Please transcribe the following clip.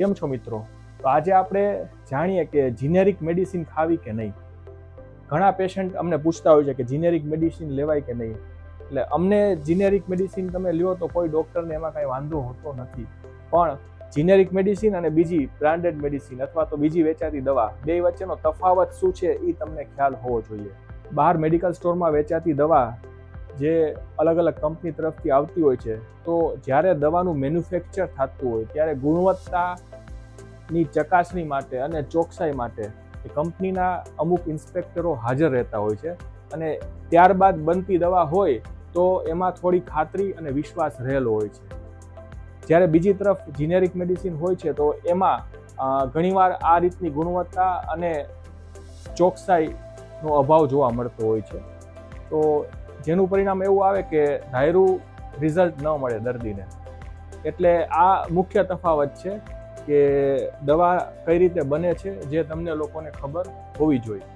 કેમ છો મિત્રો? તો આજે આપણે જાણીએ કે જીનેરિક મેડિસિન ખાવી કે નહીં. ઘણા પેશન્ટ અમને પૂછતા હોય છે કે જીનેરિક મેડિસિન લેવાય કે નહીં. એટલે અમને જીનેરિક મેડિસિન તમે લ્યો તો કોઈ ડૉક્ટરને એમાં કાંઈ વાંધો હોતો નથી, પણ જીનેરિક મેડિસિન અને બીજી બ્રાન્ડેડ મેડિસિન અથવા તો બીજી વેચાતી દવા બે વચ્ચેનો તફાવત શું છે એ તમને ખ્યાલ હોવો જોઈએ. બહાર મેડિકલ સ્ટોરમાં વેચાતી દવા જે અલગ અલગ કંપની તરફથી આવતી હોય છે, તો જ્યારે દવાનું મેન્યુફેક્ચર થતું હોય ત્યારે ગુણવત્તાની ચકાસણી માટે અને ચોકસાઈ માટે એ કંપનીના અમુક ઇન્સ્પેક્ટરો હાજર રહેતા હોય છે, અને ત્યારબાદ બનતી દવા હોય તો એમાં થોડી ખાતરી અને વિશ્વાસ રહેલો હોય છે. જ્યારે બીજી તરફ જીનેરિક મેડિસિન હોય છે તો એમાં ઘણીવાર આ રીતની ગુણવત્તા અને ચોકસાઈનો અભાવ જોવા મળતો હોય છે, તો જેનું પરિણામ એવું આવે કે ધાર્યું રિઝલ્ટ ન મળે દર્દીને. એટલે આ મુખ્ય તફાવત છે કે દવા કઈ રીતે બને છે, જે તમને લોકોને ખબર હોવી જોઈએ.